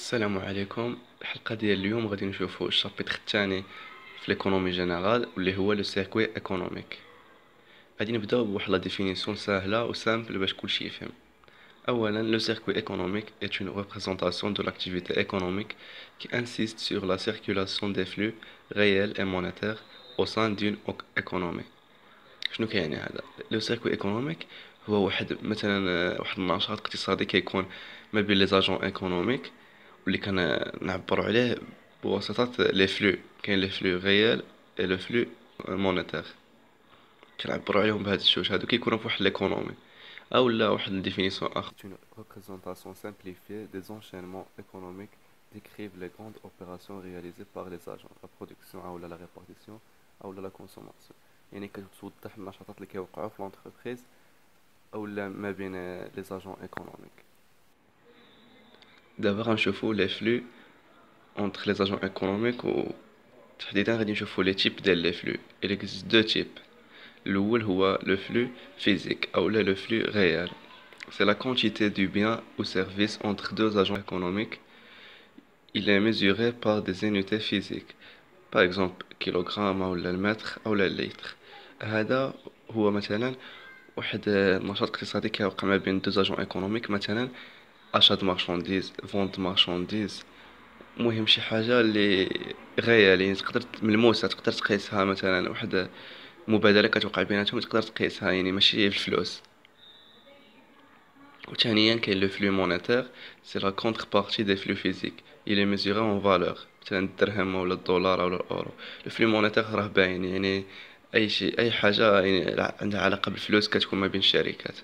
السلام عليكم. الحلقة ديال اليوم غادي نشوفو الشابتر الثاني في ليكونومي جينيرال واللي هو لو سيركوي ايكونوميك. غادي نبداو بواحد لا ديفينيسيون ساهله وسامبل باش كلشي يفهم. اولا le circuit économique est une représentation de l'activité économique qui insiste sur la circulation des flux réels et monétaires au sein d'une économie. شنو كيعني هذا؟ لو سيركوي ايكونوميك هو واحد النشاط اقتصادي كيكون ما بين لي زاجون ايكونوميك واللي نعبروا عليه بواسطة لي فلو. كاين لي فلو ريال اي لو فلو مونيتير، كنعبروا عليهم بهاد الجوج هادو كيكونوا فواحد ليكونومي. اولا واحد الديفينيسيون اخر une représentation simplifiée des enchaînements économiques décrivent les grandes opérations réalisées par les agents la production ou la répartition ou la consommation. يعني كتوضح النشاطات اللي كيوقعوا في لونتربريز اولا ما بين لي زاجون ايكونوميك. دابا غنشوفوا لي فلو entre les agents économiques وتحديدا غادي نشوفوا لي تيب ديال لي فلو. il existe deux types. الاول هو le flux physique ou le flux réel. C'est la quantité du bien ou service entre deux agents économiques. Il est mesuré par des unités physiques, par exemple kilogramme ou le mètre ou le litre. هذا هو مثلا واحد نشاط اقتصادي كيوقع ما بين دو اجون ايكونوميك، مثلا achat de marchandises vente de marchandises. مهم شي حاجه اللي غيال يعني تقدر ملموسه، تقدر تقيسها، مثلا واحد مبادله كتوقع بيناتهم تقدر تقيسها، يعني ماشي بالفلوس. وثانيا كاين لو فلو مونيتير، سي لا كونتربارتي دي فلو فيزيك. il est mesuré en valeur، مثلا الدرهم ولا الدولار ولا الاورو. لو فلو مونيتير راه باين، يعني اي شيء اي حاجه يعني عندها علاقه بالفلوس كتكون ما بين الشركات.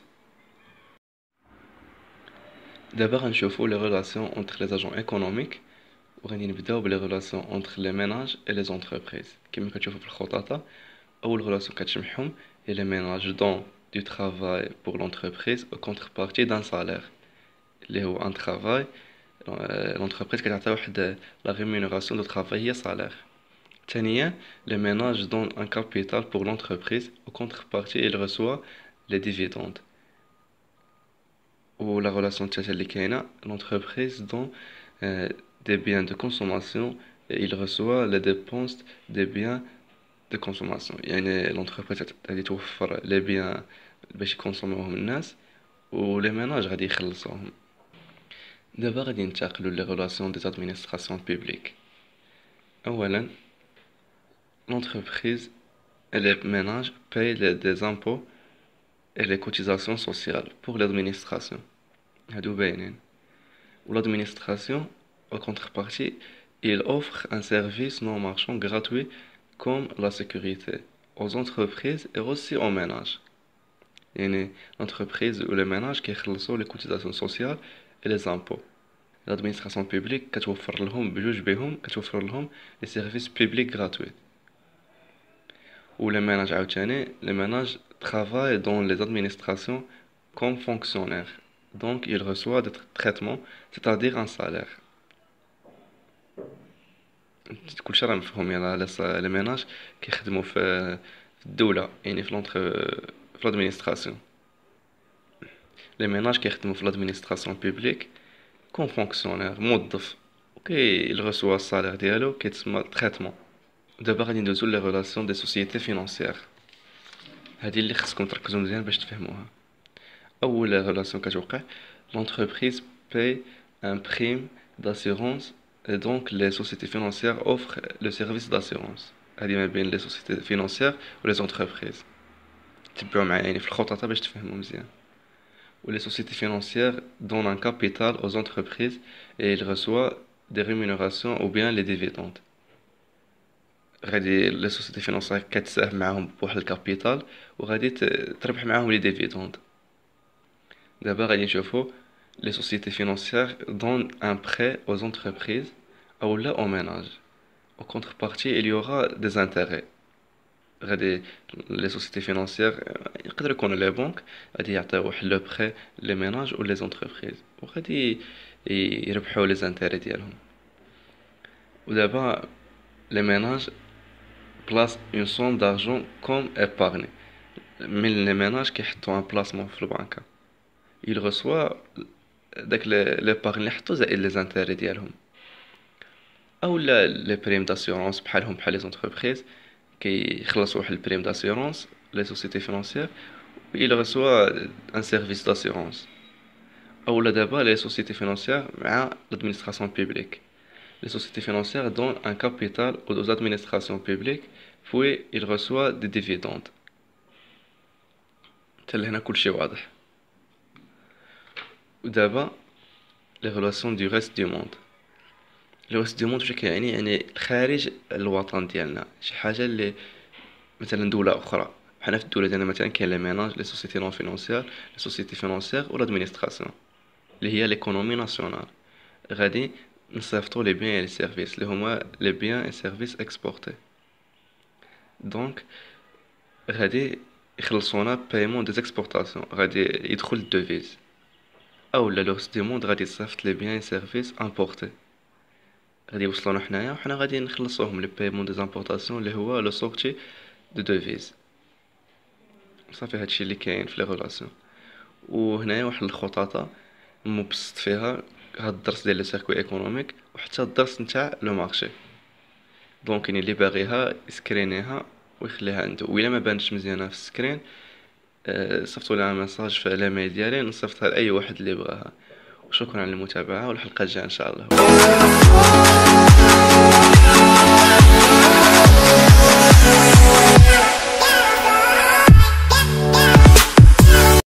دابا غنشوفوا لي ريلاسيون entre les agents économiques وغادي نبداو بلي ريلاسيون entre les ménages et les entreprises. كما كتشوفوا في الخطاطه، اول ريلاسيون كتجمعهم هي les ménages dont du travail pour l'entreprise en contrepartie d'un salaire اللي هو un travail. l'entreprise كتعطي واحد la rémunération de travail هي salaire. ثانيا les ménages donnent un capital pour l'entreprise en contrepartie il reçoit les dividendes. ou la relation الثالثه اللي كاينه l'entreprise donne des biens de consommation et il reçoit les dépenses des biens de consommation. يعني l'entreprise غادي توفر لي بيان باش يكونسوموهم الناس ولي ميناج غادي يخلصوهم. دابا غادي ننتقلوا لي ريلاسيون دي ادمينستراسيون بوبليك. اولا l'entreprise et les ménages payent des impôts et les cotisations sociales pour l'administration. هادو باينين. و l'administration en contrepartie il offre un service non marchand gratuit comme la sécurité aux entreprises et aussi aux ménages. يعني l'entreprise ou les ménages كيخلصوا les cotisations sociales et les impôts. l'administration publique كتوفر لهم بجوج بهم، كتوفر لهم les services publics gratuits. و les ménages عاوتاني les ménages travaillent dans les administrations comme fonctionnaires. donc ils reçoivent des traitements c'est-à-dire un salaire. كلشي راه مفهوم، يلا لي ميناج كيخدموا في الدوله، يعني في لادمينستراسيون. لي ميناج كيخدموا في لادمينستراسيون بوبليك كون فونكسيونير، موظف، وكي الغسوا الصالير ديالو كيتسمى تريتمون. دابا غادي ندوزو لي ريلاسيون دي سوسيتي فينانسيير، هادي اللي خصكم تركزوا مزيان باش تفهموها. اول ريلاسيون كتوقع l'entreprise paye un prime d'assurance et donc les sociétés financières offrent le service d'assurance. هادي ما بين les sociétés financières و les entreprises. تبعوا معايا يعني في الخططه باش تفهموا مزيان. و les sociétés financières donnent un capital aux entreprises et ils reçoivent des rémunérations ou bien les dividendes. غادي لي سوسيتي فينانسيير كتساهم معاهم بواحد الكابيتال وغادي تربح معاهم لي ديفيدوند. دابا غادي نشوفو لي سوسيتي فينانسيير دون ان prêt aux entreprises اولا aux ménages. en contrepartie il y aura des intérêts. غادي لي سوسيتي فينانسيير يقدر يكونوا لي بنك غادي يعطيو واحد لو بري لي ميناج و لي زونتربريز وغادي يربحوا لي زانتيري ديالهم. ودابا لي ميناج بلاص اون سوم دارجون كوم ايبارني. من لي ميناج كيحطوا ان بلاسمون في البنكه. il reçoit داك ليبارغن اللي حطو زائد لي زانتيري ديالهم، اولا لي بريم داسيورونس بحال لي زونتربريز كيخلصوا واحد البريم داسيورونس لي سوسيتي فينانسيير و il reçoit un service d'assurance. اولا دابا لي سوسيتي فينانسيير مع l'administration publique. Les sociétés financières donnent un capital aux administrations publiques puis il reçoit des dividendes. حتى لهنا كلشي واضح. ودابا les relations du reste du monde. le reste du monde واش كيعني؟ يعني خارج الوطن ديالنا، شي حاجه اللي مثلا دوله اخرى. بحال في الدوله ديالنا مثلا كاين لي ميناج لي سوسيتي نون فينانسيير لي سوسيتي فينانسيير و لادمينستراسيون اللي هي ليكونومي ناسيونال. غادي نصيفطوا لي بيان لي سيرفيس اللي هما لي بيان اي سيرفيس اكسبورتي. دونك غادي يخلصونا بايمون دي اكسبورطاسيون، غادي يدخل الدوفيز. او لا لو ريست دي موند غادي يصيفط لي بيان سيرفيس امبورتي، غادي يوصلونا حنايا وحنا غادي نخلصوهم لي بايمون دي زامبورطاسيون اللي هو لو سورتي دو دوفيز. صافي هادشي اللي كاين في لي ريلاسيون. وهنايا واحد الخطاطه مبسط فيها هاد الدرس ديال لو سيركوي ايكونوميك وحتى الدرس نتاع لو مارشي. دونك اللي باغيها يسكرينيها ويخليها عنده، وإلا ما بانتش مزيانه في السكرين صيفطوا لها ميساج في الايميل ديالي نصيفطها لاي واحد اللي بغاها. وشكرا على المتابعه، والحلقه الجايه ان شاء الله.